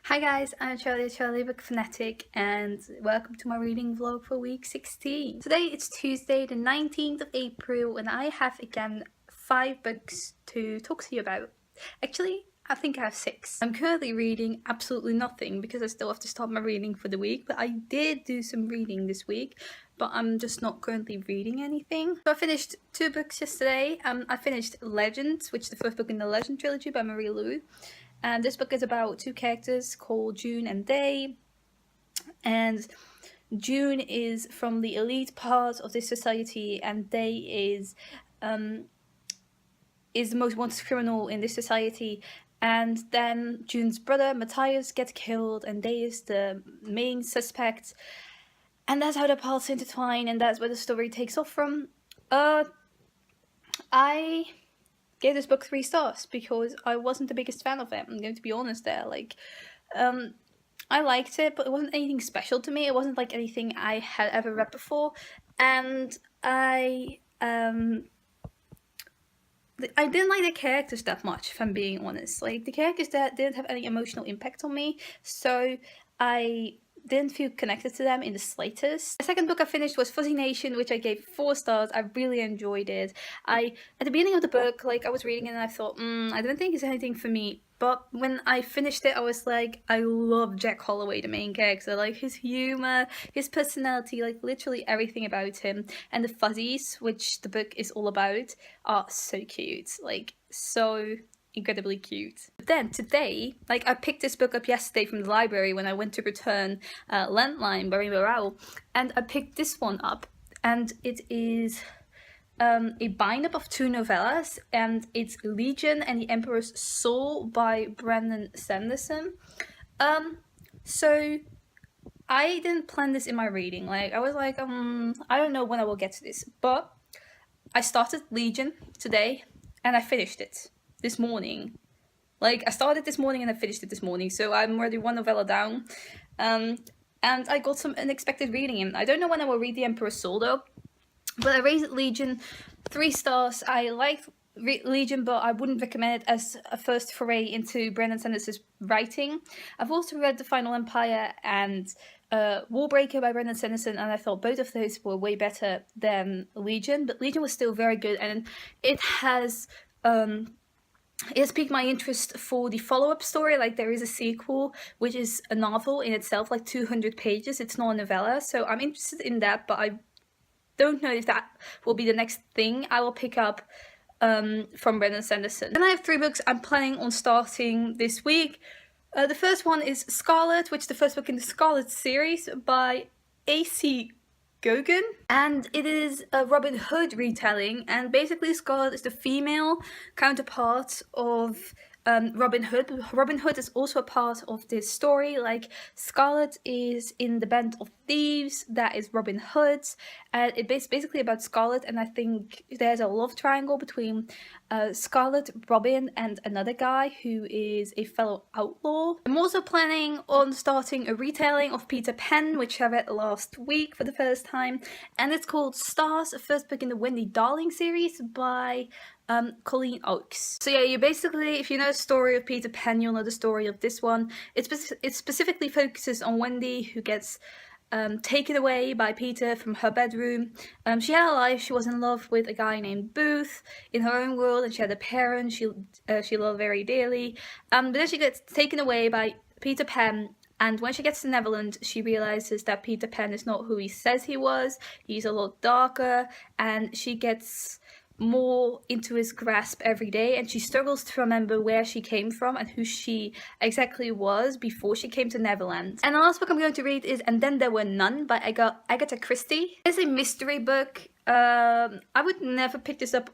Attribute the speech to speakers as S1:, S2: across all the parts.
S1: Hi guys, I'm Charlie Book Fanatic, and welcome to my reading vlog for week 16. Today it's Tuesday the 19th of April and I have again 5 books to talk to you about. Actually, I think I have 6. I'm currently reading absolutely nothing because I still have to start my reading for the week, but I did do some reading this week, but I'm just not currently reading anything. So I finished 2 books yesterday. I finished Legends, which is the first book in the Legend trilogy by Marie Lu. And this book is about 2 characters called June and Day. And June is from the elite part of this society, and Day is the most wanted criminal in this society. And then June's brother Matthias gets killed, and Day is the main suspect. And that's how the paths intertwine, and that's where the story takes off from. I gave this book 3 stars because I wasn't the biggest fan of it. I'm going to be honest there. I liked it, but it wasn't anything special to me. It wasn't like anything I had ever read before, and I didn't like the characters that much, if I'm being honest. Like, the characters that didn't have any emotional impact on me, so I didn't feel connected to them in the slightest. The second book I finished was Fuzzy Nation, which I gave 4 stars. I really enjoyed it. At the beginning of the book, I was reading it and I thought, I don't think it's anything for me. But when I finished it, I was like, I love Jack Holloway, the main character. Like, his humor, his personality, literally everything about him. And the fuzzies, which the book is all about, are so cute. So incredibly cute. But then today, I picked this book up yesterday from the library when I went to return Landline by Rainbow Rowell, and I picked this one up, and it is a bind-up of 2 novellas, and it's Legion and the Emperor's Soul by Brandon Sanderson. So I didn't plan this in my reading. I was like, I don't know when I will get to this, but I started Legion today and I finished it this morning. I started this morning and I finished it this morning, so I'm already 1 novella down. And I got some unexpected reading in. I don't know when I will read The Emperor's Soul though, but I rated Legion 3 stars. I liked Legion, but I wouldn't recommend it as a first foray into Brandon Sanderson's writing. I've also read The Final Empire and Warbreaker by Brandon Sanderson, and I thought both of those were way better than Legion, but Legion was still very good, and it has piqued my interest for the follow-up story. There is a sequel, which is a novel in itself, 200 pages. It's not a novella, so I'm interested in that, but I don't know if that will be the next thing I will pick up from Brandon Sanderson. Then I have 3 books I'm planning on starting this week. The first one is Scarlet, which is the first book in the Scarlet series by A.C. Gogan, and it is a Robin Hood retelling, and basically Scarlet is the female counterpart of Robin Hood. Robin Hood is also a part of this story. Scarlet is in the band of thieves that is Robin Hood's, and it's basically about Scarlet, and I think there's a love triangle between Scarlet, Robin, and another guy who is a fellow outlaw. I'm also planning on starting a retelling of Peter Pan, which I read last week for the first time, and it's called Stars, a first book in the Wendy Darling series by Colleen Oakes. So yeah, you basically, if you know the story of Peter Pan, you'll know the story of this one. It specifically focuses on Wendy, who gets taken away by Peter from her bedroom. She had a life. She was in love with a guy named Booth in her own world, and she had a parent she loved very dearly. But then she gets taken away by Peter Pan, and when she gets to Neverland, she realizes that Peter Pan is not who he says he was. He's a lot darker, and she gets more into his grasp every day, and she struggles to remember where she came from and who she exactly was before she came to Neverland. And the last book I'm going to read is And Then There Were None by Agatha Christie. It's a mystery book. I would never pick this up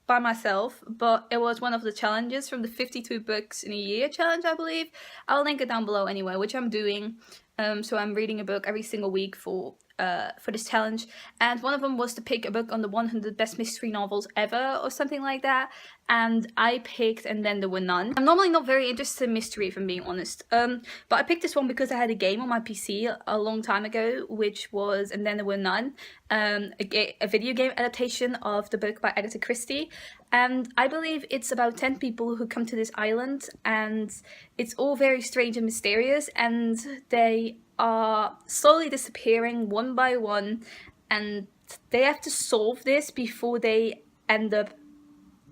S1: by myself, but it was one of the challenges from the 52 books in a year challenge, I believe. I'll link it down below anyway, which I'm doing. So I'm reading a book every single week for challenge, and one of them was to pick a book on the 100 best mystery novels ever or something like that, and I picked And Then There Were None. I'm normally not very interested in mystery, if I'm being honest, but I picked this one because I had a game on my PC a long time ago, which was And Then There Were None, a video game adaptation of the book by Agatha Christie, and I believe it's about 10 people who come to this island, and it's all very strange and mysterious, and they are slowly disappearing one by one, and they have to solve this before they end up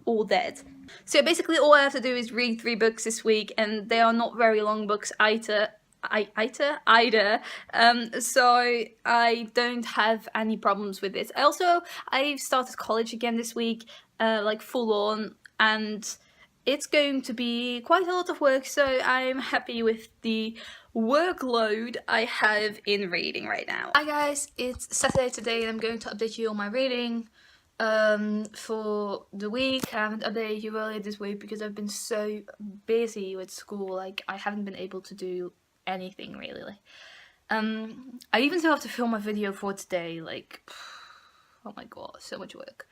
S1: all dead. So basically all I have to do is read 3 books this week, and they are not very long books either. So I don't have any problems with this. I've started college again this week, like full on, and it's going to be quite a lot of work, so I'm happy with the workload I have in reading right now. Hi guys, it's Saturday today and I'm going to update you on my reading for the week. I haven't updated you earlier this week because I've been so busy with school, like I haven't been able to do anything really. I even still have to film a video for today, like, oh my god, so much work.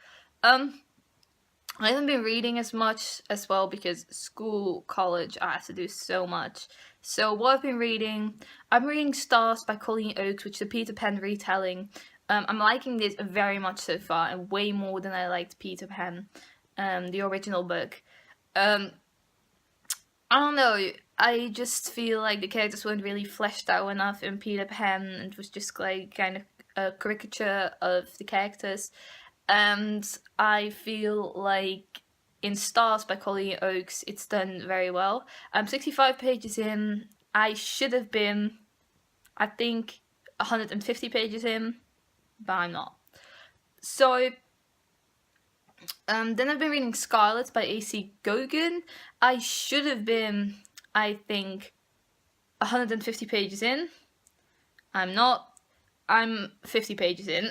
S1: I haven't been reading as much as well because school, college, I have to do so much. So what I've been reading, I'm reading Stars by Colleen Oakes, which is a Peter Pan retelling. I'm liking this very much so far, and way more than I liked Peter Pan, the original book. I don't know, I just feel like the characters weren't really fleshed out enough in Peter Pan, and it was just like kind of a caricature of the characters. And I feel like in Stars by Colleen Oakes, it's done very well. I'm 65 pages in. I should have been, I think, 150 pages in, but I'm not. So, then I've been reading Scarlet by A.C. Gogan. I should have been, I think, 150 pages in. I'm not. I'm 50 pages in.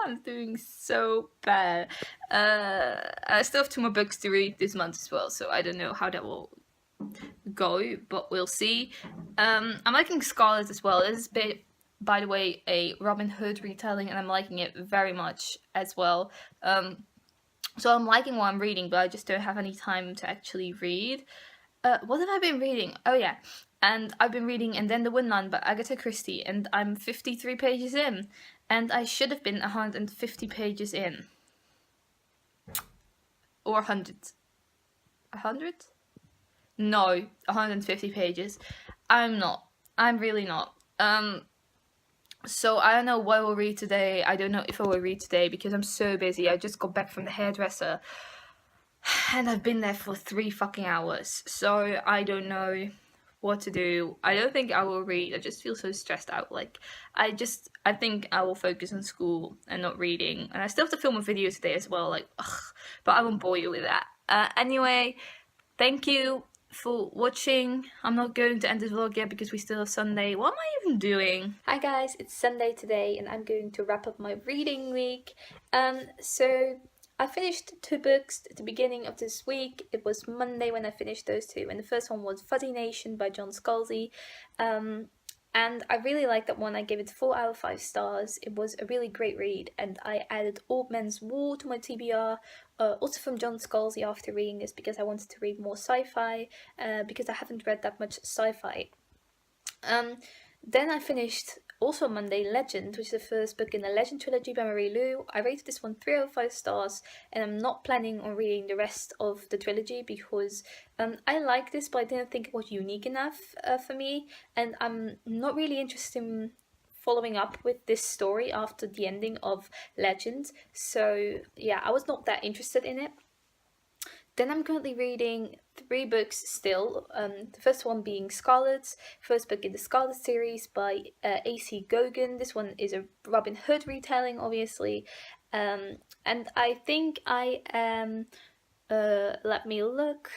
S1: I'm doing so bad. I still have 2 more books to read this month as well, so I don't know how that will go, but we'll see. I'm liking Scarlet as well. This is, by the way, a Robin Hood retelling, and I'm liking it very much as well. So I'm liking what I'm reading, but I just don't have any time to actually read. What have I been reading? Oh yeah, and I've been reading And Then There Were None by Agatha Christie, and I'm 53 pages in, and I should have been 150 pages in. Or 100. 100? No, 150 pages. I'm not. I'm really not. So I don't know what I will read today. I don't know if I will read today because I'm so busy. I just got back from the hairdresser, and I've been there for 3 fucking hours, so I don't know what to do. I don't think I will read. I just feel so stressed out. Like, I think I will focus on school and not reading, and I still have to film a video today as well, like, ugh, but I won't bore you with that. Anyway, thank you for watching. I'm not going to end this vlog yet because we still have Sunday. What am I even doing? Hi guys, it's Sunday today and I'm going to wrap up my reading week. So I finished 2 books at the beginning of this week. It was Monday when I finished those 2, and the first one was Fuzzy Nation by John Scalzi. And I really liked that one. I gave it 4 out of 5 stars. It was a really great read, and I added Old Man's War to my TBR, also from John Scalzi after reading this because I wanted to read more sci-fi, because I haven't read that much sci-fi. Then I finished, also Monday, Legend, which is the first book in the Legend trilogy by Marie Lu. I rated this one 3 out of 5 stars, and I'm not planning on reading the rest of the trilogy because I like this, but I didn't think it was unique enough for me, and I'm not really interested in following up with this story after the ending of Legend. So yeah, I was not that interested in it. Then I'm currently reading 3 books still, the first one being Scarlet, first book in the Scarlet series by A.C. Gogan. This one is a Robin Hood retelling, obviously, and I think I am, let me look,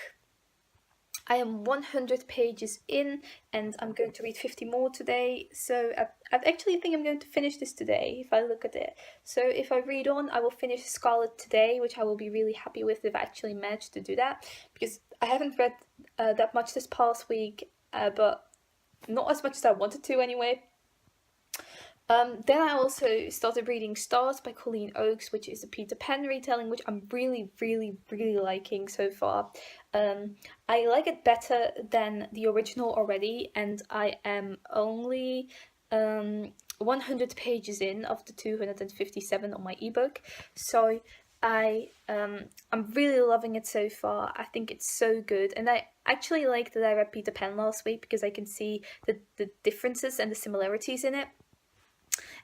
S1: I am 100 pages in, and I'm going to read 50 more today, so I actually think I'm going to finish this today, if I look at it. So if I read on, I will finish Scarlet today, which I will be really happy with if I actually manage to do that, because I haven't read that much this past week, but not as much as I wanted to anyway. Then I also started reading Stars by Colleen Oakes, which is a Peter Pan retelling, which I'm really liking so far. I like it better than the original already, and I am only 100 pages in of the 257 on my ebook. So I'm really loving it so far. I think it's so good, and I actually like that I read Peter Pan last week because I can see the differences and the similarities in it.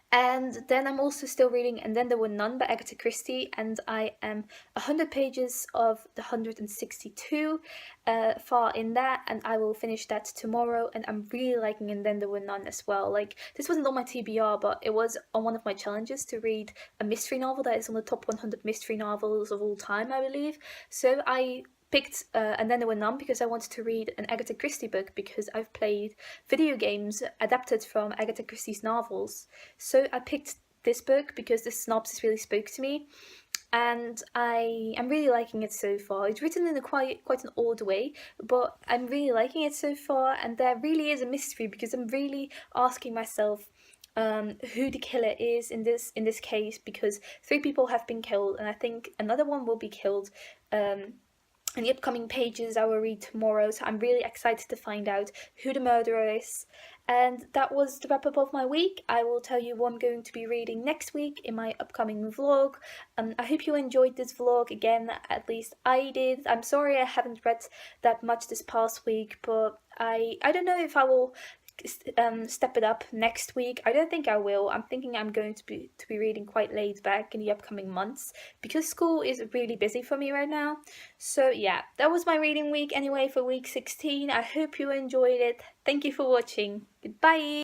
S1: And then I'm also still reading And Then There Were None by Agatha Christie, and I am 100 pages of the 162 far in that, and I will finish that tomorrow. And I'm really liking And Then There Were None as well. Like, this wasn't on my TBR, but it was on one of my challenges to read a mystery novel that is on the top 100 mystery novels of all time, I believe. So I picked And Then There Were None because I wanted to read an Agatha Christie book, because I've played video games adapted from Agatha Christie's novels. So I picked this book because the synopsis really spoke to me, and I am really liking it so far. It's written in a quite an odd way, but I'm really liking it so far, and there really is a mystery because I'm really asking myself who the killer is in this case, because 3 people have been killed, and I think another one will be killed in the upcoming pages I will read tomorrow, so I'm really excited to find out who the murderer is. And that was the wrap up of my week. I will tell you what I'm going to be reading next week in my upcoming vlog. I hope you enjoyed this vlog. Again, at least I did. I'm sorry I haven't read that much this past week, but I don't know if I will step it up next week. I don't think I will. I'm thinking I'm going to be reading quite laid back in the upcoming months because school is really busy for me right now. So yeah, that was my reading week anyway for week 16. I hope you enjoyed it. Thank you for watching. Goodbye.